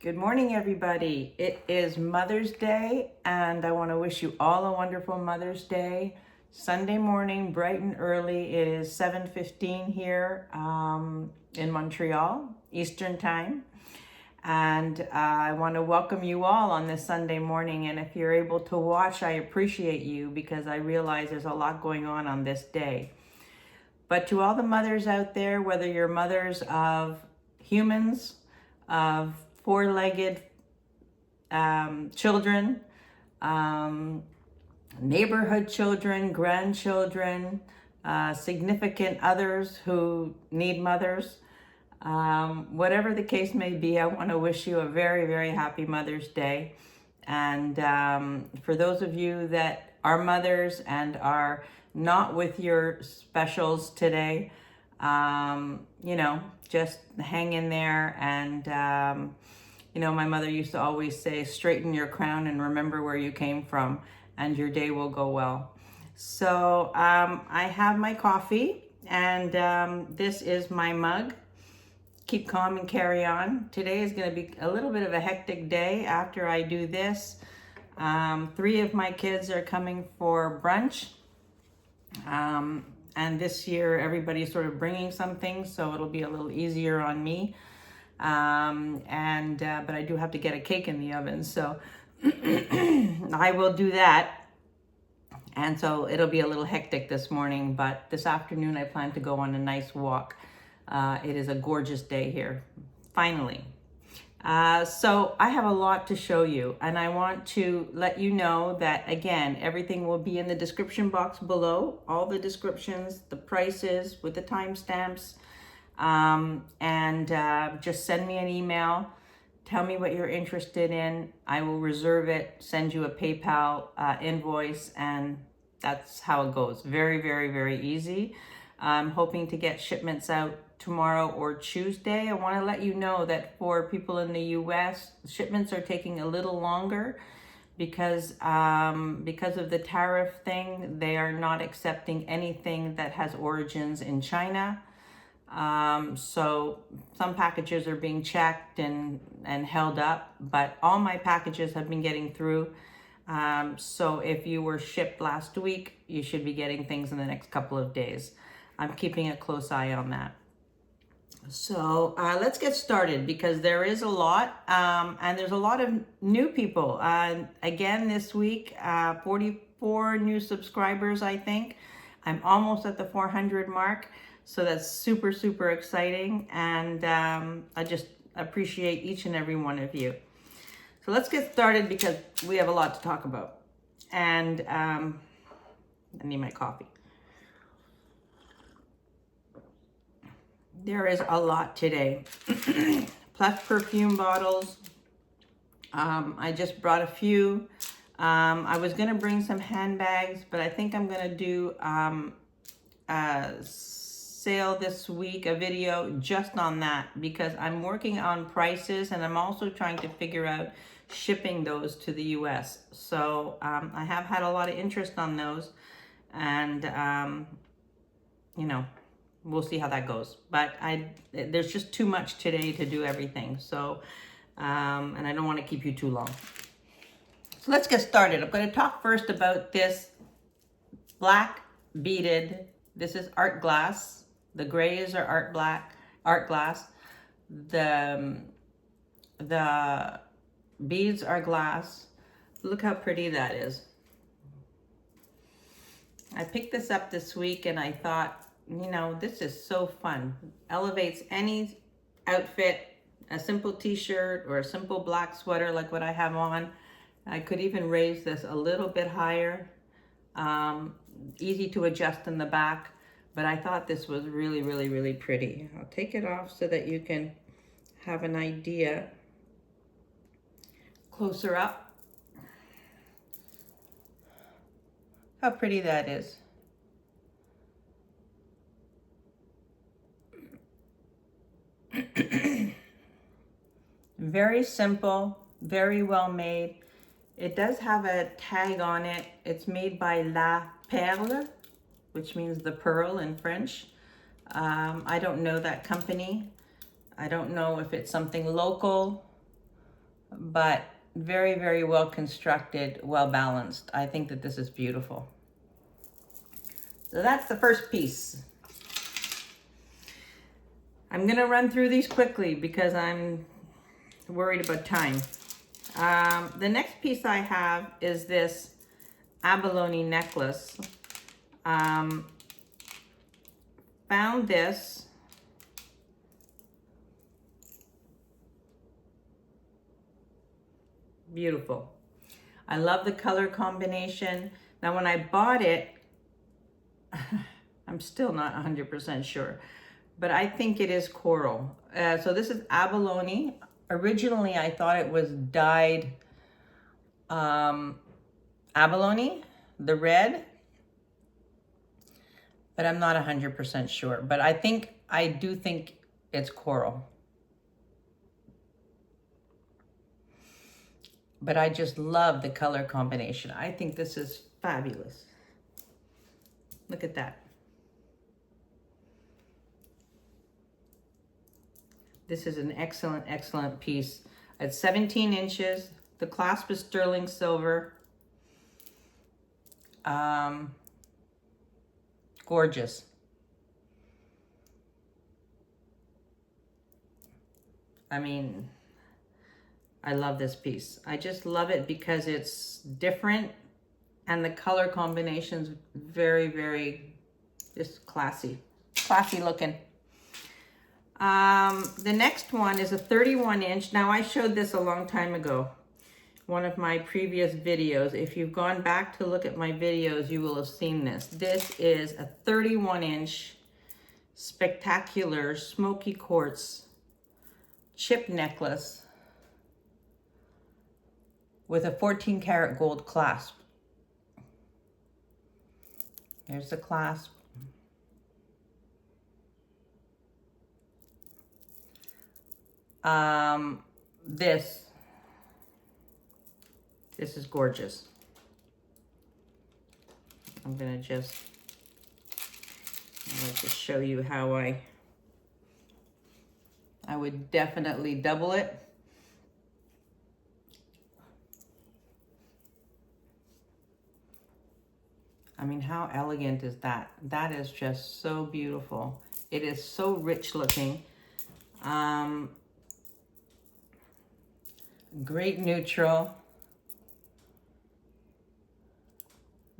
Good morning, everybody. It is Mother's Day, and I want to wish you all a wonderful Mother's Day. Sunday morning, bright and early. It is 7:15 here in Montreal, Eastern Time. And I want to welcome you all on this Sunday morning. And if you're able to watch, I appreciate you because I realize there's a lot going on this day. But to all the mothers out there, whether you're mothers of humans, of four-legged children, neighborhood children, grandchildren, significant others who need mothers, whatever the case may be, I want to wish you a very, very happy Mother's Day. And for those of you that are mothers and are not with your specials today, just hang in there. And, my mother used to always say, straighten your crown and remember where you came from, and your day will go well. So I have my coffee, and this is my mug. Keep calm and carry on. Today is going to be a little bit of a hectic day after I do this. 3 of my kids are coming for brunch. And this year, everybody's sort of bringing something, so it'll be a little easier on me. But I do have to get a cake in the oven, so I will do that. And so it'll be a little hectic this morning, but this afternoon I plan to go on a nice walk. It is a gorgeous day here, finally. So I have a lot to show you, and I want to let you know that, again, everything will be in the description box below, all the descriptions, the prices with the timestamps, and just send me an email, tell me what you're interested in. I will reserve it, send you a PayPal invoice, and that's how it goes. Very, very, very easy. I'm hoping to get shipments out tomorrow or Tuesday. I want to let you know that for people in the US, shipments are taking a little longer because of the tariff thing. They are not accepting anything that has origins in China. So some packages are being checked and held up, but all my packages have been getting through. So if you were shipped last week, you should be getting things in the next couple of days. I'm keeping a close eye on that. So let's get started because there is a lot, and there's a lot of new people. Again, this week, 44 new subscribers, I think. I'm almost at the 400 mark, so that's super, super exciting, and I just appreciate each and every one of you. So let's get started because we have a lot to talk about. And I need my coffee. There is a lot today. Plus perfume bottles. I just brought a few. I was going to bring some handbags, but I think I'm going to do a sale this week, a video just on that, because I'm working on prices and I'm also trying to figure out shipping those to the US. So I have had a lot of interest on those, and we'll see how that goes. But there's just too much today to do everything. So, and I don't want to keep you too long. So let's get started. I'm going to talk first about this black beaded. This is art glass. The grays are art glass. The beads are glass. Look how pretty that is. I picked this up this week and I thought, this is so fun. Elevates any outfit, a simple t-shirt or a simple black sweater like what I have on. I could even raise this a little bit higher. Easy to adjust in the back, but I thought this was really, really, really pretty. I'll take it off so that you can have an idea. Closer up. How pretty that is. Very simple, very well made. It does have a tag on it. It's made by La Perle, which means the pearl in French. I don't know that company. I don't know if it's something local but very, very well constructed, well balanced. I think that this is beautiful. So that's the first piece. I'm gonna run through these quickly because I'm worried about time. The next piece I have is this Abalone necklace. Found this. Beautiful. I love the color combination. Now when I bought it, I'm still not 100% sure, but I think it is coral. So this is Abalone. Originally, I thought it was dyed Abalone, the red, but I'm not 100% sure. But I do think it's coral. But I just love the color combination. I think this is fabulous. Look at that. This is an excellent, excellent piece. It's 17 inches. The clasp is sterling silver. Gorgeous. I mean, I love this piece. I just love it because it's different and the color combination's very, very just classy. Classy looking. The next one is a 31 inch. Now I showed this a long time ago. One of my previous videos. If you've gone back to look at my videos, you will have seen this. This is a 31 inch spectacular Smokey quartz chip necklace with a 14 karat gold clasp. Here's the clasp. This is gorgeous. I'm gonna just, I'd like to show you how I would definitely double it. I mean, how elegant is that? That is just so beautiful. It is so rich looking. Great neutral.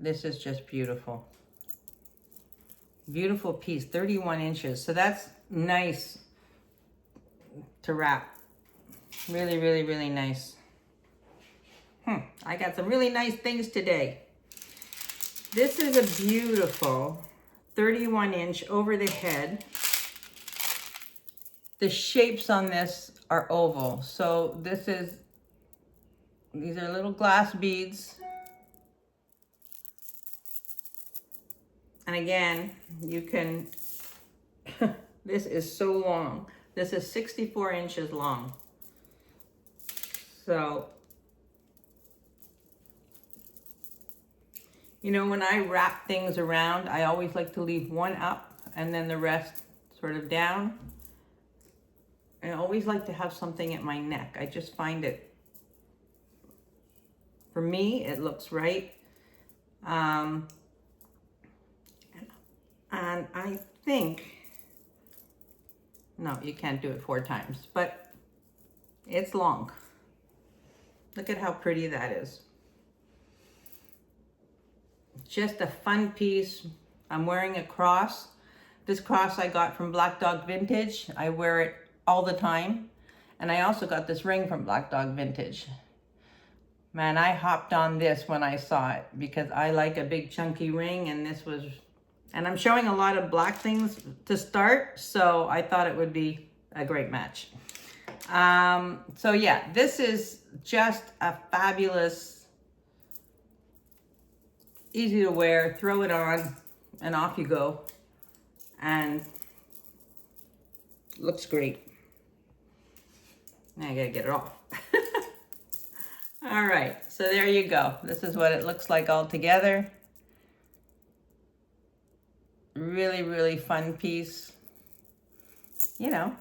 This is just beautiful. Beautiful piece, 31 inches. So that's nice to wrap. Really, really, really nice. I got some really nice things today. This is a beautiful 31 inch over the head. The shapes on this are oval. So these are little glass beads. And again, you can, this is so long. This is 64 inches long. So, you know, when I wrap things around, I always like to leave one up and then the rest sort of down. I always like to have something at my neck. I just find it, for me, it looks right. And I think, no, you can't do it 4 times, but it's long. Look at how pretty that is. Just a fun piece. I'm wearing a cross. This cross I got from Black Dog Vintage. I wear it all the time. And I also got this ring from Black Dog Vintage. Man, I hopped on this when I saw it because I like a big chunky ring, and this was, and I'm showing a lot of black things to start, so I thought it would be a great match. So yeah, this is just a fabulous, easy to wear, throw it on and off you go, and looks great. Now I gotta get it off. All right, so there you go. This is what it looks like all together. Really, really fun piece. You know,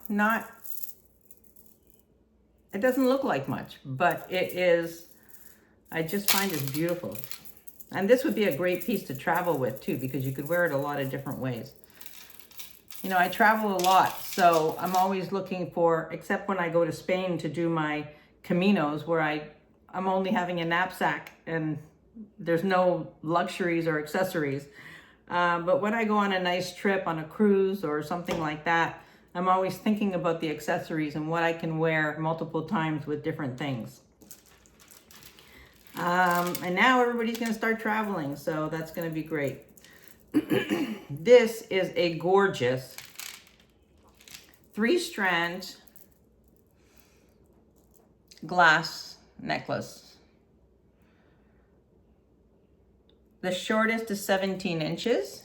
it doesn't look like much, but it is, I just find it's beautiful. And this would be a great piece to travel with too, because you could wear it a lot of different ways. You know, I travel a lot, so I'm always looking for, except when I go to Spain to do my Caminos, where I'm only having a knapsack and there's no luxuries or accessories. But when I go on a nice trip, on a cruise or something like that, I'm always thinking about the accessories and what I can wear multiple times with different things. And now everybody's going to start traveling, so that's going to be great. This is a gorgeous 3-strand glass necklace. The shortest is 17 inches.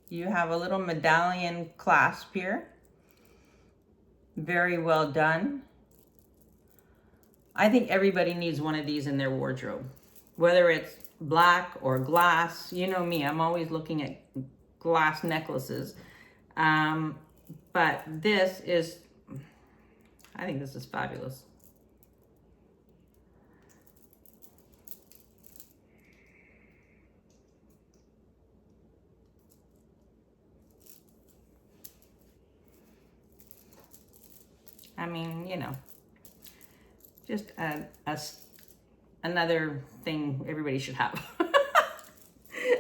You have a little medallion clasp here. Very well done. I think everybody needs one of these in their wardrobe, whether it's black or glass. You know me, I'm always looking at glass necklaces. But this is, I think this is fabulous. I mean, you know, just another thing everybody should have.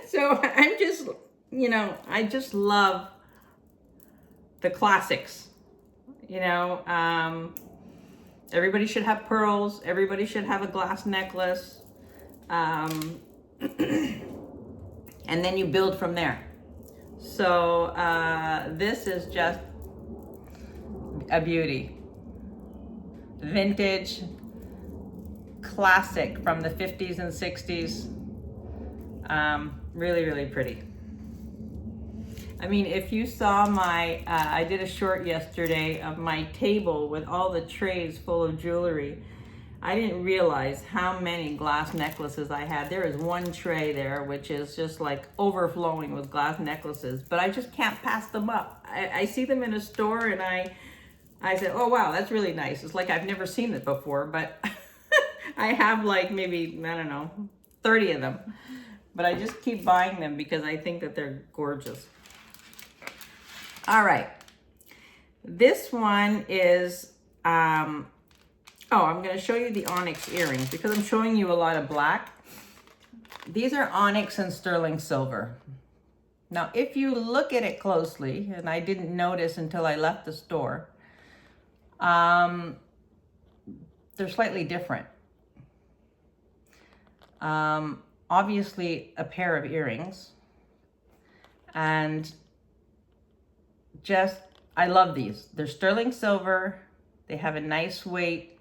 So I'm just, you know, I just love the classics. You know, everybody should have pearls. Everybody should have a glass necklace. And then you build from there. So this is just a beauty. Vintage, classic from the 50s and 60s. Really, really pretty. I mean, if you saw my, I did a short yesterday of my table with all the trays full of jewelry. I didn't realize how many glass necklaces I had. There is one tray there, which is just like overflowing with glass necklaces, but I just can't pass them up. I see them in a store and I said, oh wow, that's really nice. It's like I've never seen it before, but I have like maybe, I don't know, 30 of them. But I just keep buying them because I think that they're gorgeous. All right. This one is, I'm going to show you the onyx earrings because I'm showing you a lot of black. These are onyx and sterling silver. Now, if you look at it closely, and I didn't notice until I left the store, they're slightly different. Obviously a pair of earrings, and just, I love these. They're sterling silver. They have a nice weight.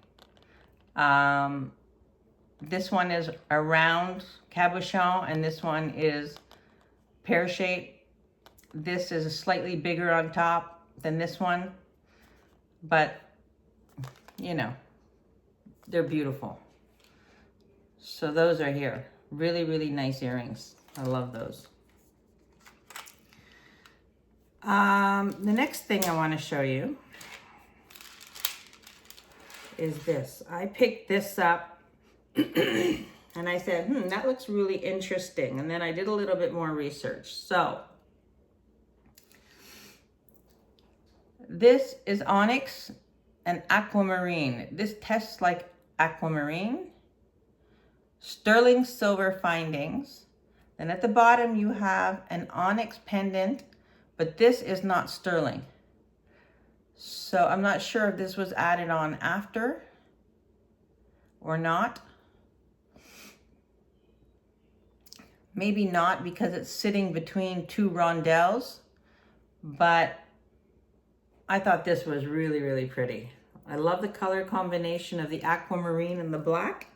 This one is a round cabochon, and this one is pear shape. This is slightly bigger on top than this one, but you know, they're beautiful. So those are here. Really, really nice earrings. I love those. The next thing I want to show you is this. I picked this up and I said, that looks really interesting. And then I did a little bit more research. So this is onyx and aquamarine. This tests like aquamarine. Sterling silver findings. Then at the bottom you have an onyx pendant, but this is not sterling. So I'm not sure if this was added on after or not. Maybe not because it's sitting between two rondelles, but I thought this was really, really pretty. I love the color combination of the aquamarine and the black.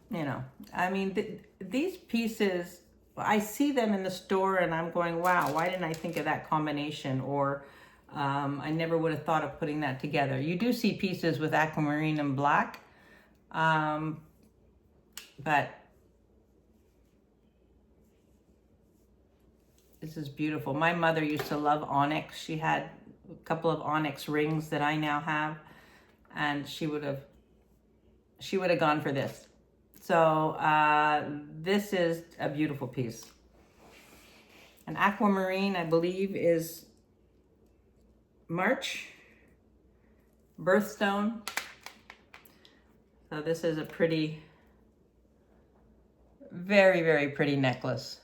You know, I mean, these pieces, I see them in the store and I'm going, wow, why didn't I think of that combination? Or I never would have thought of putting that together. You do see pieces with aquamarine and black, but This is beautiful. My mother used to love onyx. She had a couple of onyx rings that I now have, and she would have gone for this. So this is a beautiful piece. An Aquamarine, I believe, is March. Birthstone. So this is a pretty, very, very pretty necklace.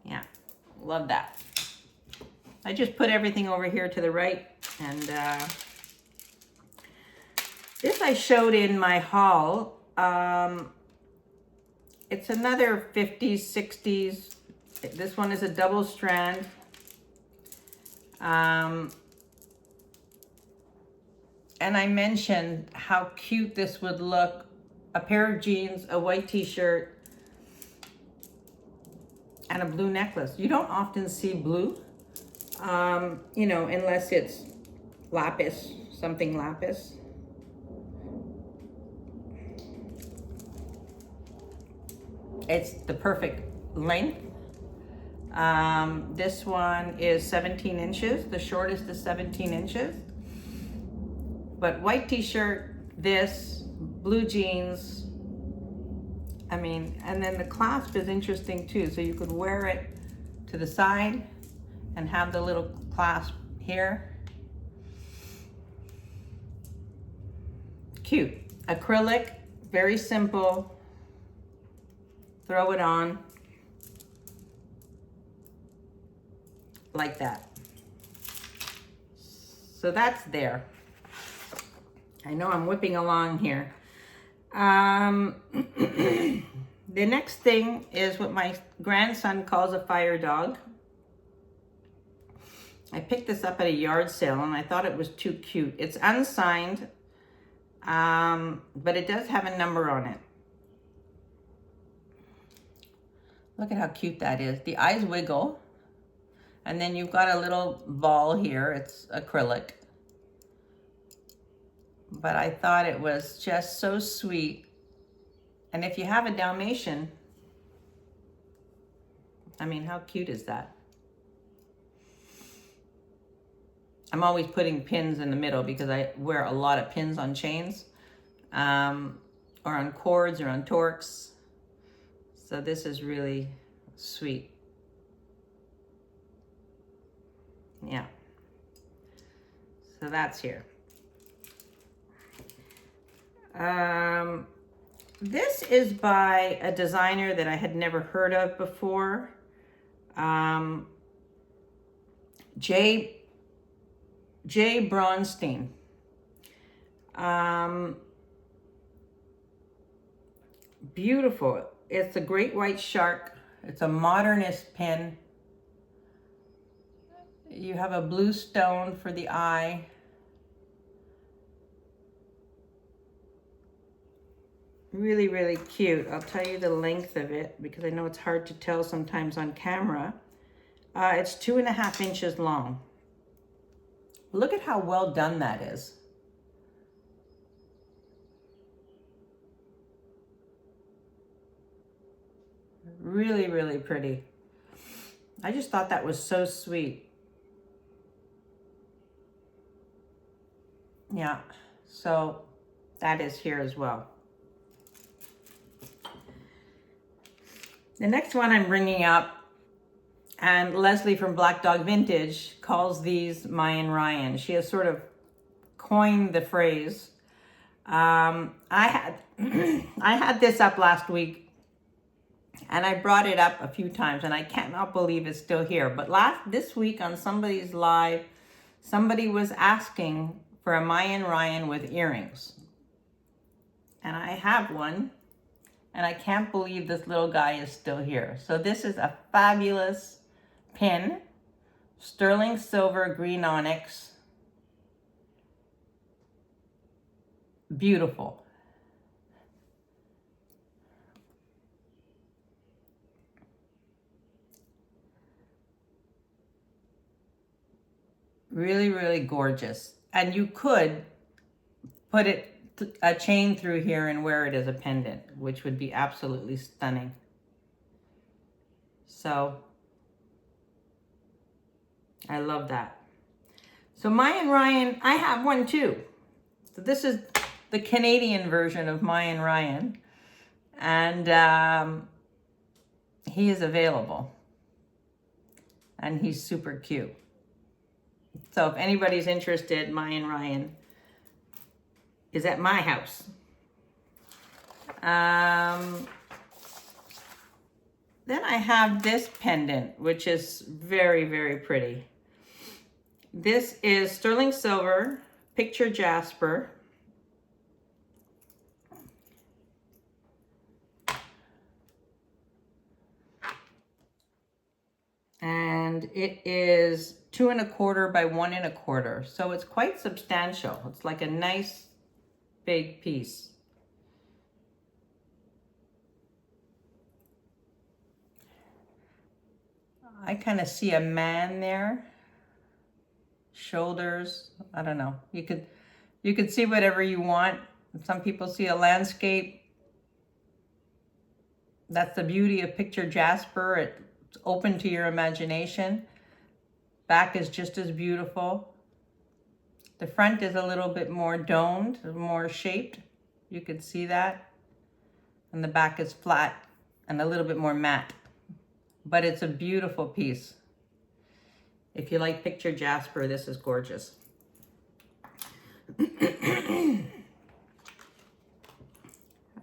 Yeah, love that. I just put everything over here to the right, and this I showed in my haul. It's another 50s, 60s. This one is a double strand. And I mentioned how cute this would look. A pair of jeans, a white t-shirt, and a blue necklace. You don't often see blue, you know, unless it's lapis, something lapis. It's the perfect length. This one is 17 inches. The shortest is 17 inches. But white t-shirt, this, blue jeans. I mean, and then the clasp is interesting too. So you could wear it to the side and have the little clasp here. Cute. Acrylic, very simple. Throw it on like that. So that's there. I know I'm whipping along here. The next thing is what my grandson calls a fire dog. I picked this up at a yard sale and I thought it was too cute. It's unsigned, but it does have a number on it. Look at how cute that is. The eyes wiggle. And then you've got a little ball here. It's acrylic. But I thought it was just so sweet. And if you have a Dalmation, I mean, how cute is that? I'm always putting pins in the middle because I wear a lot of pins on chains, or on cords or on torques. So this is really sweet. Yeah. So that's here. This is by a designer that I had never heard of before. J. Braunstein. Beautiful. It's a great white shark. It's a modernist pen. You have a blue stone for the eye. Really, really cute. I'll tell you the length of it because I know it's hard to tell sometimes on camera. It's 2.5 inches long. Look at how well done that is. Really, really pretty. I just thought that was so sweet. Yeah, so that is here as well. The next one I'm bringing up, and Leslie from Black Dog Vintage calls these Mayan Ryan. She has sort of coined the phrase. I had this up last week, and I brought it up a few times, and I cannot believe it's still here. But this week on somebody's live, somebody was asking for a Mayan Ryan with earrings. And I have one, and I can't believe this little guy is still here. So this is a fabulous pin, sterling silver, green onyx. Beautiful. Really, really gorgeous. And you could put it a chain through here and wear it as a pendant, which would be absolutely stunning. So I love that. So Mayan Ryan, I have one too. So this is the Canadian version of Mayan Ryan, and he is available, and he's super cute. So if anybody's interested, Mayan Ryan is at my house. Then I have this pendant, which is very, very pretty. This is sterling silver, picture Jasper. And it is 2 1/4 by 1 1/4. So it's quite substantial. It's like a nice big piece. I kind of see a man there. Shoulders, I don't know. You could see whatever you want. Some people see a landscape. That's the beauty of picture Jasper. It's open to your imagination. Back is just as beautiful. The front is a little bit more domed, more shaped. You could see that. And the back is flat and a little bit more matte. But it's a beautiful piece. If you like picture Jasper, this is gorgeous.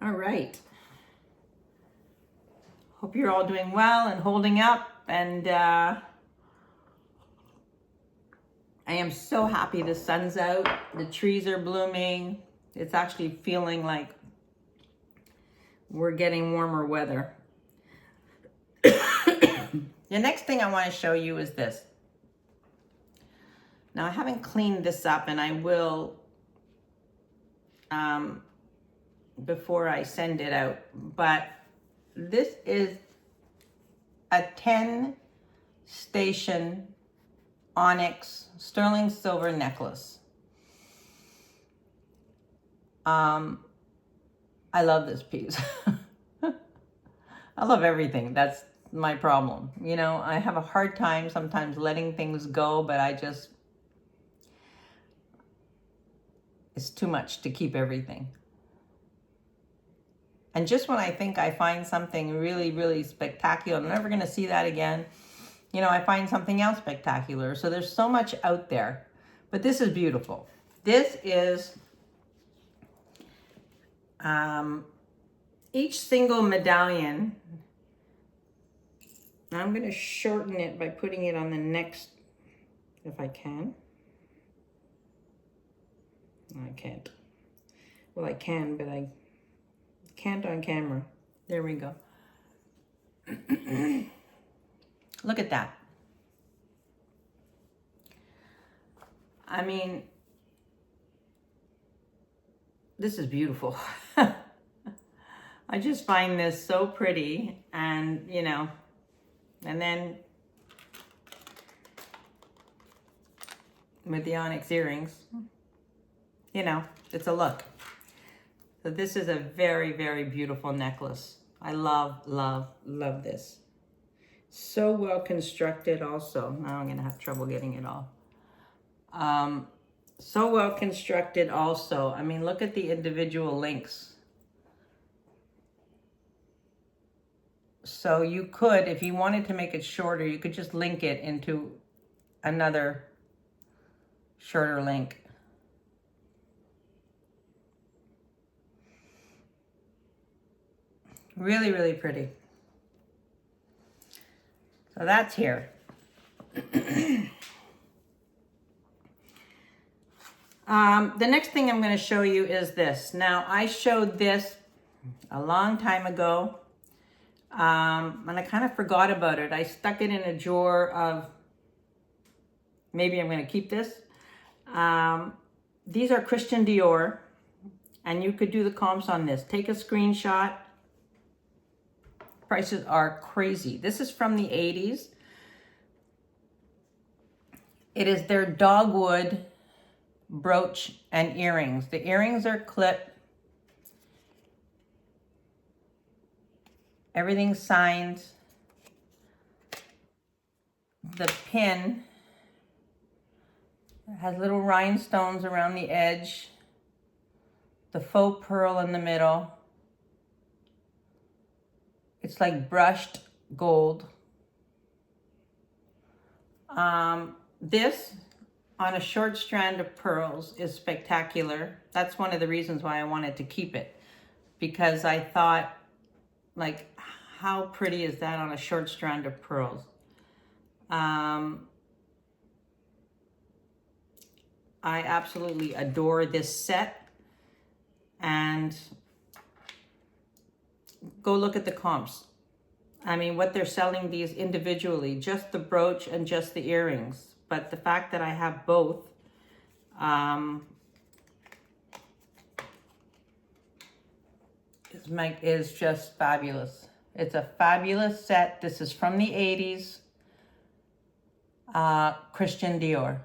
All right. Hope you're all doing well and holding up. And I am so happy the sun's out. The trees are blooming. It's actually feeling like we're getting warmer weather. The next thing I want to show you is this. Now I haven't cleaned this up, and I will before I send it out, but this is a 10 station onyx sterling silver necklace. I love this piece. I love everything. That's my problem. You know, I have a hard time sometimes letting things go, but it's too much to keep everything. And just when I think I find something really, really spectacular, I'm never going to see that again, you know, I find something else spectacular. So there's so much out there, but this is beautiful. This is each single medallion. I'm going to shorten it by putting it on the next, if I can. I can't. Well, I can, but I can't on camera. There we go. Look at that. I mean, this is beautiful. I just find this so pretty, and you know, and then with the onyx earrings, you know, it's a look. So this is a very, very beautiful necklace. I love, love, love this. So well constructed also. Now I'm gonna have trouble getting it all. So well constructed also. I mean, look at the individual links. So you could, if you wanted to make it shorter, you could just link it into another shorter link. Really, really pretty. So that's here. The next thing I'm going to show you is this. Now, I showed this a long time ago, and I kind of forgot about it. I stuck it in a drawer of, maybe I'm going to keep this. These are Christian Dior, and you could do the comps on this. Take a screenshot. Prices are crazy. This is from the 80s. It is their Dogwood brooch, and earrings. The earrings are clipped. Everything's signed. The pin has little rhinestones around the edge. The faux pearl in the middle. It's like brushed gold. This on a short strand of pearls is spectacular. That's one of the reasons why I wanted to keep it, because I thought, like, how pretty is that on a short strand of pearls? I absolutely adore this set, and go look at the comps. I mean, what they're selling these individually, just the brooch and just the earrings. But the fact that I have both, is just fabulous. It's a fabulous set. This is from the 80s, Christian Dior.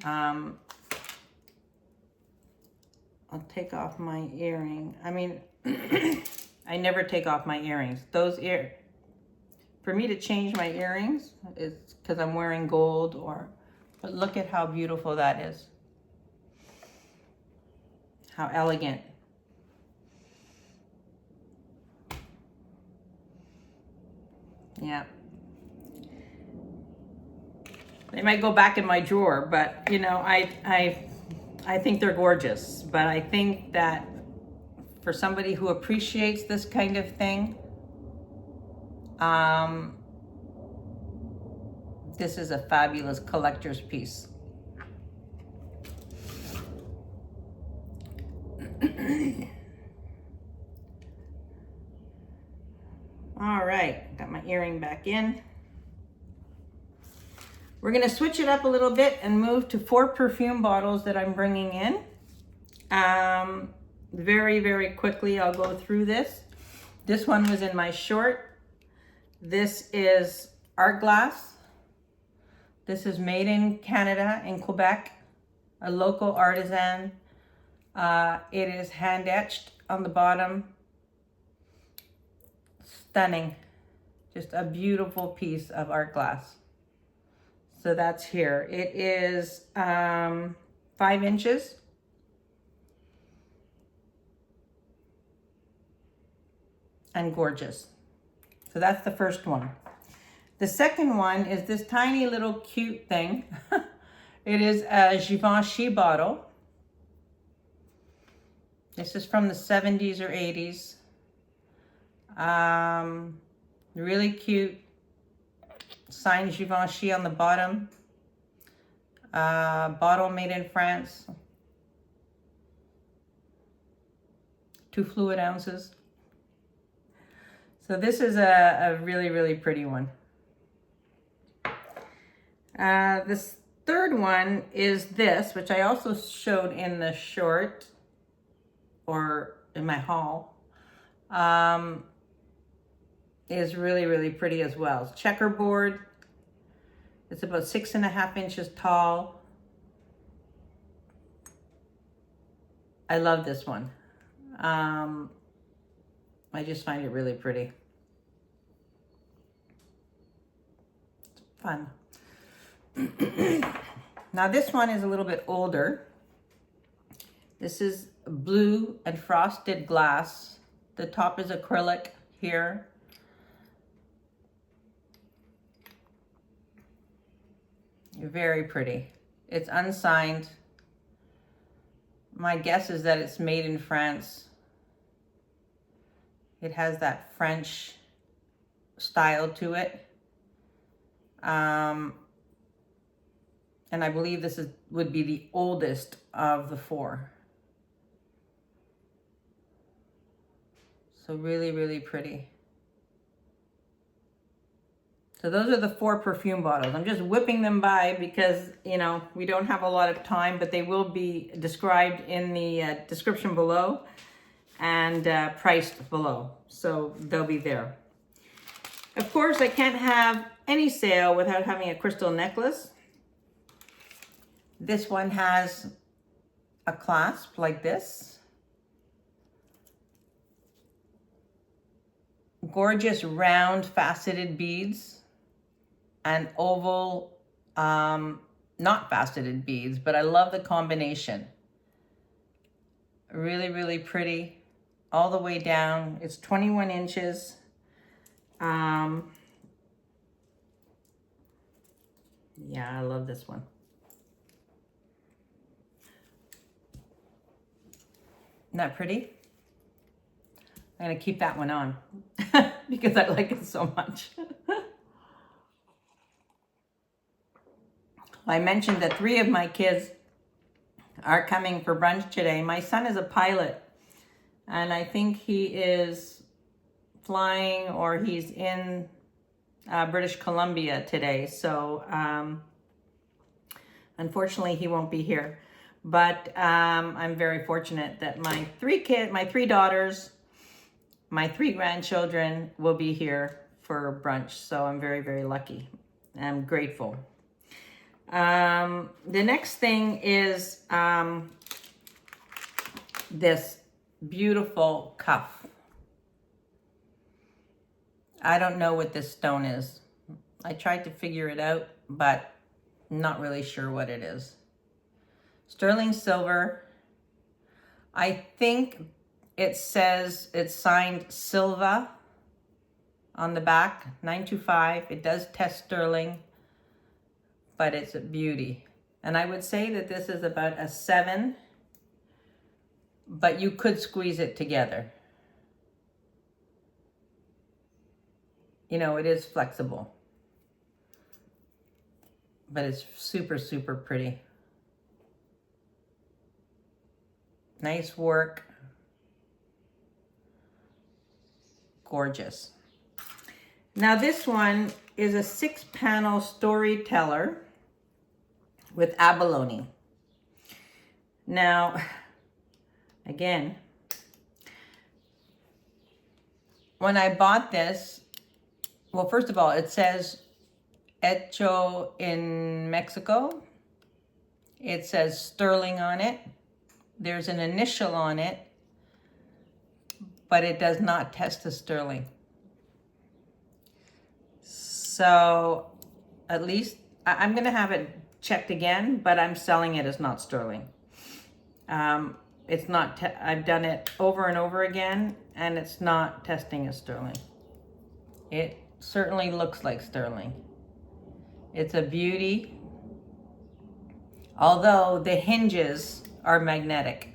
I'll take off my earring. I mean, I never take off my earrings. For me to change my earrings is because I'm wearing gold, but look at how beautiful that is. How elegant. Yeah. They might go back in my drawer, but you know, I think they're gorgeous. But I think that for somebody who appreciates this kind of thing, this is a fabulous collector's piece. All right, got my earring back in. We're gonna switch it up a little bit and move to 4 perfume bottles that I'm bringing in. Very, very quickly, I'll go through this. This one was in my short. This is art glass. This is made in Canada, in Quebec, a local artisan. It is hand etched on the bottom. Stunning. Just a beautiful piece of art glass. So that's here. It is 5 inches. And gorgeous. So that's the first one. The second one is this tiny little cute thing. It is a Givenchy bottle. This is from the 70s or 80s. Really cute. Signed Givenchy on the bottom. Bottle made in France. 2 fluid ounces. So this is a really, really pretty one. This third one is this, which I also showed in the short or in my haul. Is really, really pretty as well. It's checkerboard. It's about 6.5 inches tall. I love this one. I just find it really pretty. It's fun. Now this one is a little bit older. This is blue and frosted glass. The top is acrylic here. Very pretty. It's unsigned. My guess is that it's made in France. It has that French style to it. And I believe this would be the oldest of the 4. So really, really pretty. So those are the 4 perfume bottles. I'm just whipping them by because, you know, we don't have a lot of time, but they will be described in the description below and priced below. So they'll be there. Of course, I can't have any sale without having a crystal necklace. This one has a clasp like this. Gorgeous round faceted beads and oval, not faceted beads, but I love the combination. Really, really pretty all the way down. It's 21 inches. Yeah, I love this one. Isn't that pretty? I'm gonna keep that one on because I like it so much. I mentioned that 3 of my kids are coming for brunch today. My son is a pilot, and I think he is flying or he's in British Columbia today. So unfortunately, he won't be here. But I'm very fortunate that my 3 daughters, my 3 grandchildren will be here for brunch. So I'm very, very lucky. I'm grateful. The next thing is this beautiful cuff. I don't know what this stone is. I tried to figure it out, but not really sure what it is. Sterling silver. I think it says it's signed Silva on the back, 925. It does test sterling, but it's a beauty. And I would say that this is about a 7, but you could squeeze it together. You know, it is flexible, but it's super, super pretty. Nice work. Gorgeous. Now this one is a 6-panel storyteller with abalone. Now, again, when I bought this, well, first of all, it says hecho in Mexico. It says sterling on it. There's an initial on it, but it does not test the sterling. So at least I'm going to have it checked again, but I'm selling it as not sterling. It's not, I've done it over and over again, and it's not testing as sterling. It certainly looks like sterling. It's a beauty, although the hinges are magnetic,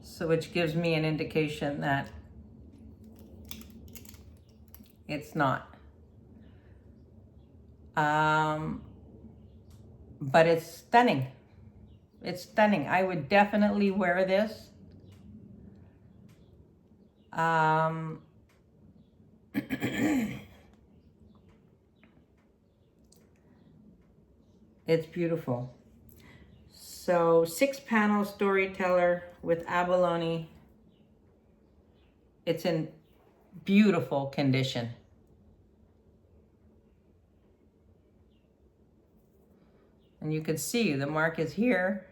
so which gives me an indication that it's not. But it's stunning. It's stunning. I would definitely wear this. It's beautiful. So 6-panel storyteller with abalone. It's in beautiful condition. And you can see the mark is here.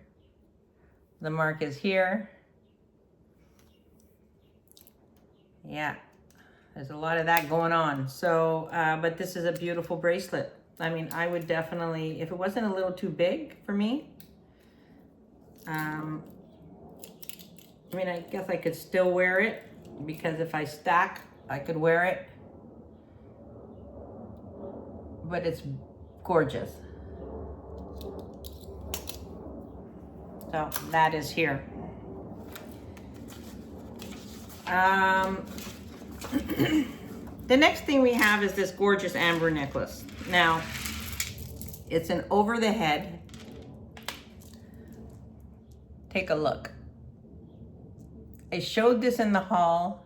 The mark is here. Yeah, there's a lot of that going on. So, but this is a beautiful bracelet. I mean, I would definitely, if it wasn't a little too big for me, I mean, I guess I could still wear it, because if I stack, I could wear it. But it's gorgeous. So that is here. The next thing we have is this gorgeous amber necklace. Now, it's an over the head. Take a look. I showed this in the haul.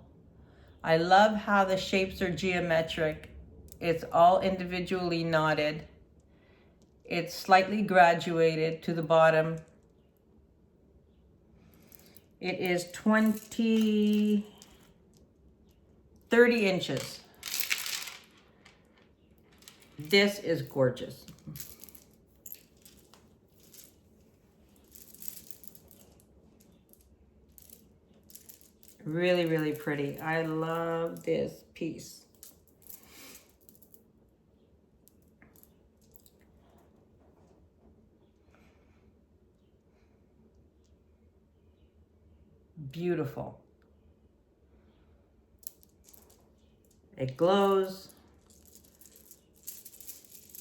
I love how the shapes are geometric. It's all individually knotted. It's slightly graduated to the bottom. It is 30 inches. This is gorgeous. Really, really pretty. I love this piece. Beautiful. It glows.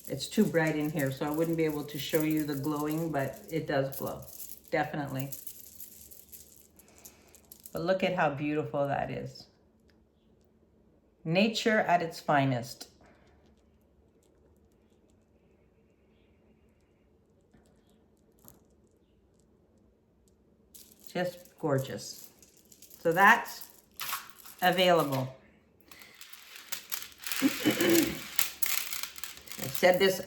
It's too bright in here, so I wouldn't be able to show you the glowing, but it does glow, definitely. But look at how beautiful that is. Nature at its finest. Just gorgeous. So that's available. I've said this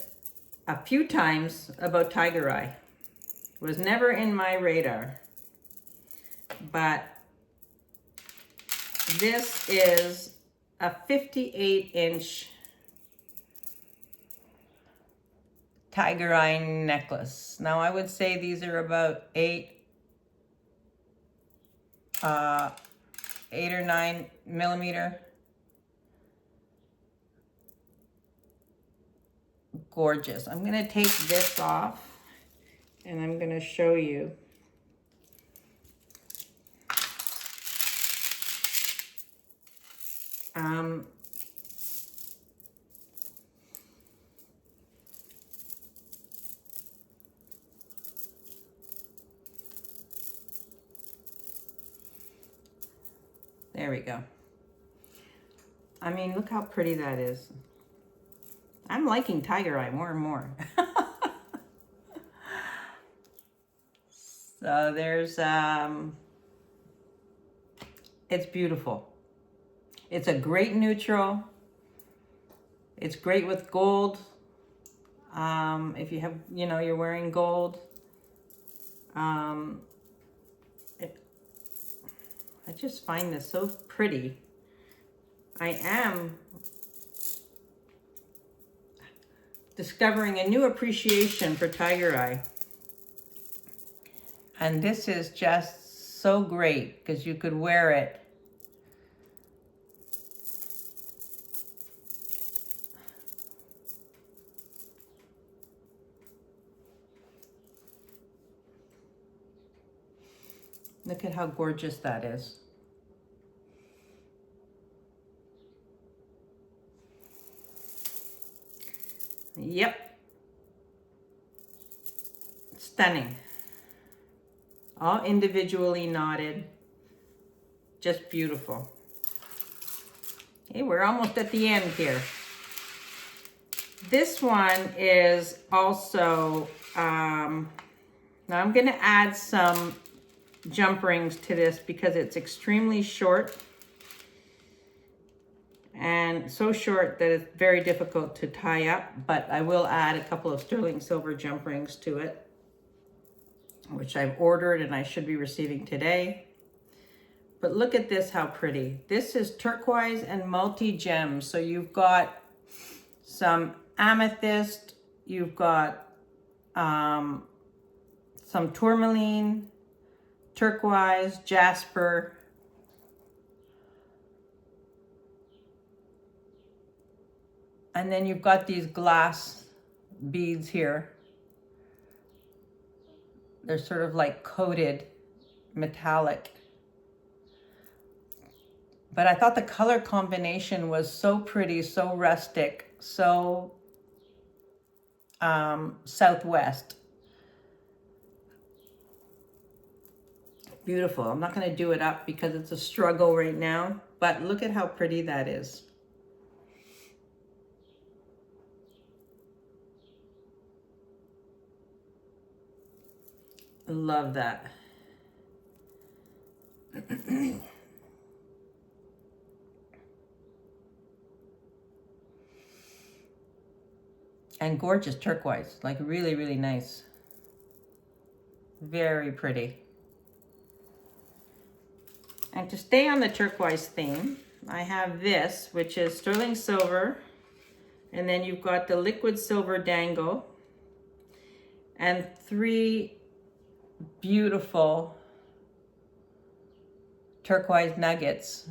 a few times about Tiger Eye. It was never in my radar. But this is a 58-inch Tiger Eye necklace. Now I would say these are about 8 or 9 millimeter. Gorgeous. I'm gonna take this off and I'm gonna show you. There we go. I mean, look how pretty that is. I'm liking Tiger Eye more and more. So there's, it's beautiful. It's a great neutral. It's great with gold. If you have, you know, you're wearing gold. I just find this so pretty. I am discovering a new appreciation for Tiger Eye. And this is just so great because you could wear it Look at how gorgeous that is. Yep. Stunning. All individually knotted. Just beautiful. Okay, we're almost at the end here. This one is also, now I'm going to add some jump rings to this because it's extremely short. And so short that it's very difficult to tie up, but I will add a couple of sterling silver jump rings to it, which I've ordered and I should be receiving today. But look at this, how pretty. This is turquoise and multi-gems. So you've got some amethyst, you've got some tourmaline, turquoise, jasper, and then you've got these glass beads here. They're sort of like coated metallic. But I thought the color combination was so pretty, so rustic, so Southwest. Beautiful. I'm not going to do it up because it's a struggle right now, but look at how pretty that is. Love that. And gorgeous turquoise, like really, really nice. Very pretty. And to stay on the turquoise theme, I have this, which is sterling silver, and then you've got the liquid silver dangle, and 3 beautiful turquoise nuggets.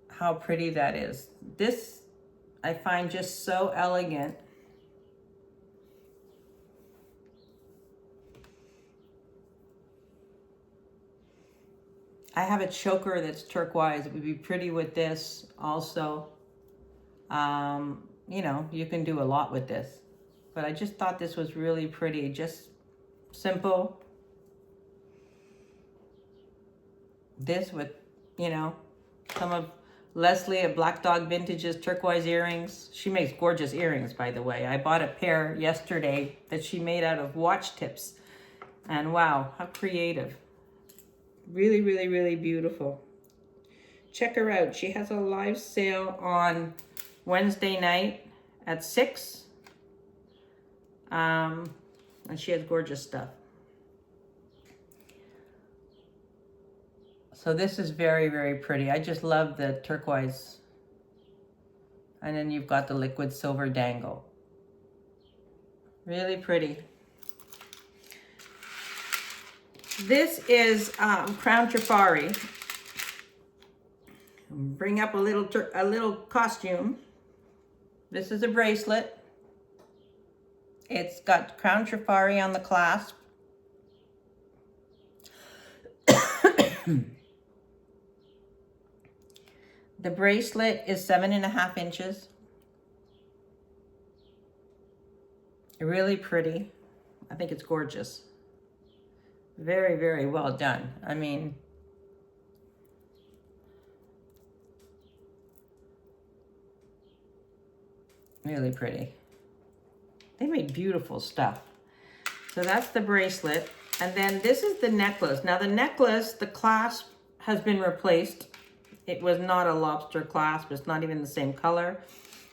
How pretty that is. This I find just so elegant. I have a choker that's turquoise. It would be pretty with this also. You know, you can do a lot with this. But I just thought this was really pretty. Just simple. This with, you know, some of Leslie at Black Dog Vintage's turquoise earrings. She makes gorgeous earrings, by the way. I bought a pair yesterday that she made out of watch tips. And wow, how creative. Really, really, really beautiful. Check her out. She has a live sale on Wednesday night at 6. And she has gorgeous stuff. So this is very, very pretty. I just love the turquoise. And then you've got the liquid silver dangle. Really pretty. This is Crown Trifari. Bring up a little costume. This is a bracelet. It's got Crown Trifari on the clasp. The bracelet is 7.5 inches. Really pretty. I think it's gorgeous. Very, very well done. I mean, really pretty. They made beautiful stuff. So that's the bracelet. And then this is the necklace. Now the necklace, the clasp has been replaced. It was not a lobster clasp. It's not even the same color.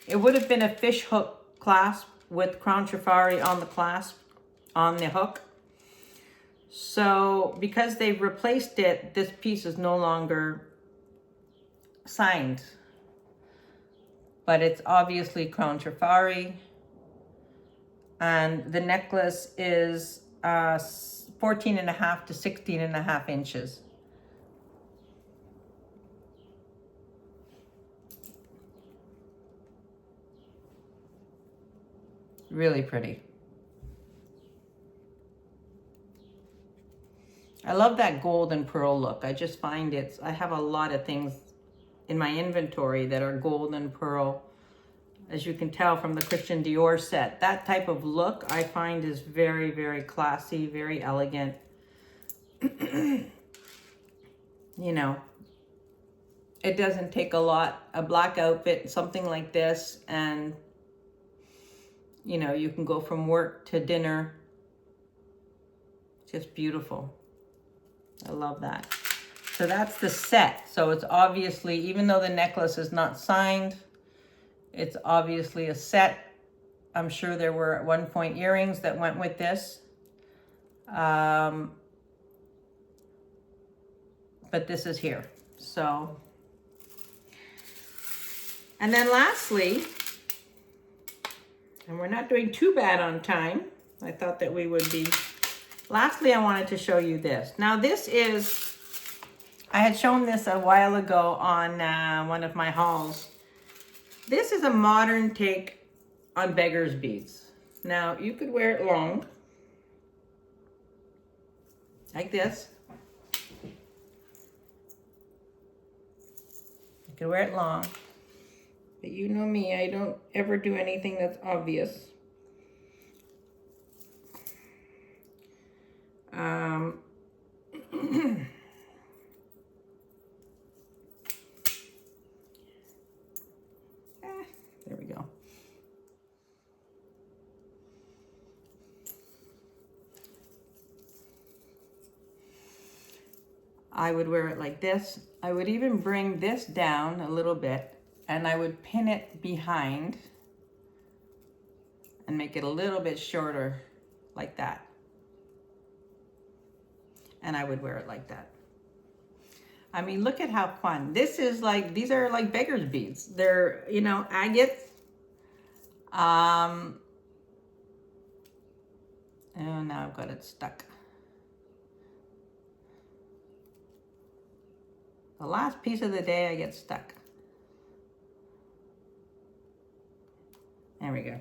It would have been a fish hook clasp with Crown Trifari on the clasp, on the hook. So because they've replaced it, this piece is no longer signed. But it's obviously Crown Trifari. And the necklace is 14.5 to 16.5 inches. Really pretty. I love that gold and pearl look. I just find I have a lot of things in my inventory that are gold and pearl. As you can tell from the Christian Dior set, that type of look I find is very, very classy, very elegant. You know, it doesn't take a lot. A black outfit, something like this, and you know, you can go from work to dinner. Just beautiful. I love that. So that's the set. So it's obviously, even though the necklace is not signed, it's obviously a set. I'm sure there were at one point earrings that went with this. But this is here. So, and then lastly, and we're not doing too bad on time. I thought that we would be. Lastly, I wanted to show you this. Now this is, I had shown this a while ago on one of my hauls. This is a modern take on beggar's beads. Now you could wear it long, like this. You could wear it long. But you know me, I don't ever do anything that's obvious. There we go. I would wear it like this. I would even bring this down a little bit and I would pin it behind and make it a little bit shorter like that. And I would wear it like that. I mean, look at how fun. This is like, these are like beggar's beads. They're, you know, agates. Oh, now I've got it stuck. The last piece of the day I get stuck. There we go.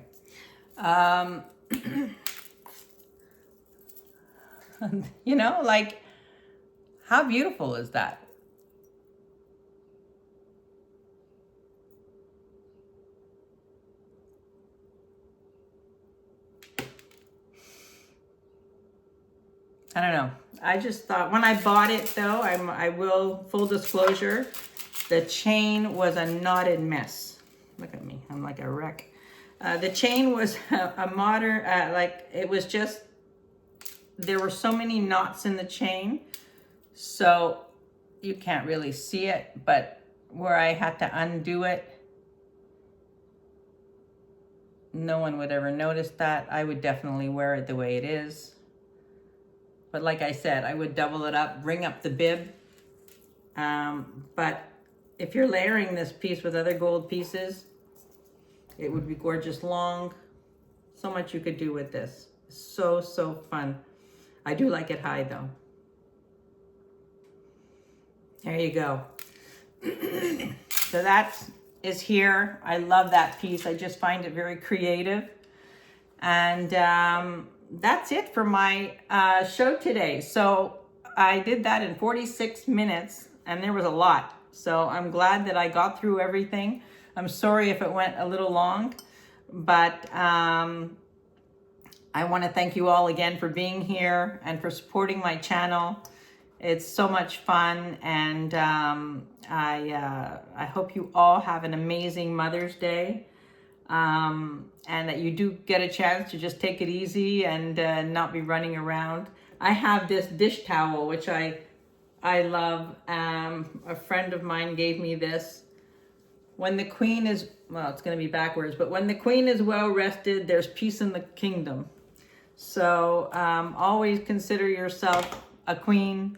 You know, like, how beautiful is that? I don't know. I just thought when I bought it though, I will, full disclosure, the chain was a knotted mess. Look at me, I'm like a wreck. The chain was a modern, like it was just, there were so many knots in the chain, so you can't really see it, but where I had to undo it, no one would ever notice that. I would definitely wear it the way it is. But like I said, I would double it up, bring up the bib. But if you're layering this piece with other gold pieces, it would be gorgeous long. So much you could do with this. So, so fun. I do like it high though. There you go. So that is here. I love that piece. I just find it very creative. And that's it for my show today. So I did that in 46 minutes and there was a lot. So I'm glad that I got through everything. I'm sorry if it went a little long, but I want to thank you all again for being here and for supporting my channel. It's so much fun, and I hope you all have an amazing Mother's Day, and that you do get a chance to just take it easy and not be running around. I have this dish towel, which I love. A friend of mine gave me this. When the queen is, well, it's going to be backwards, but when the queen is well rested, there's peace in the kingdom. So always consider yourself a queen.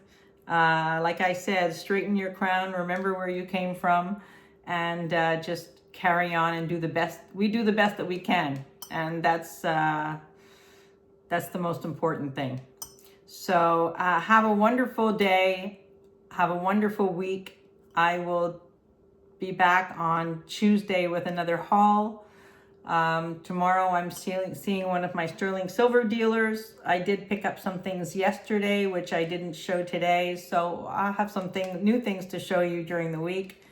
Like I said, straighten your crown, remember where you came from, and just carry on and do the best. We do the best that we can, and that's the most important thing. So have a wonderful day. Have a wonderful week. I will be back on Tuesday with another haul. Tomorrow I'm seeing one of my sterling silver dealers. I did pick up some things yesterday, which I didn't show today. So I'll have some new things to show you during the week.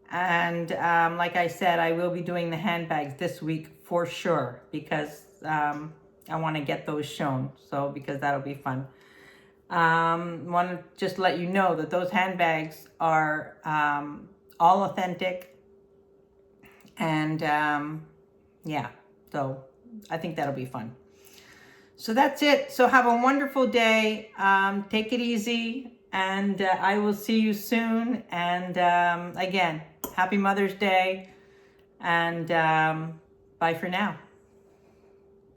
And like I said, I will be doing the handbags this week for sure, because I want to get those shown. So because that'll be fun. Want to just let you know that those handbags are all authentic, and yeah, so I think that'll be fun. So that's it. So have a wonderful day. Take it easy, and I will see you soon. And again, happy Mother's Day, and bye for now.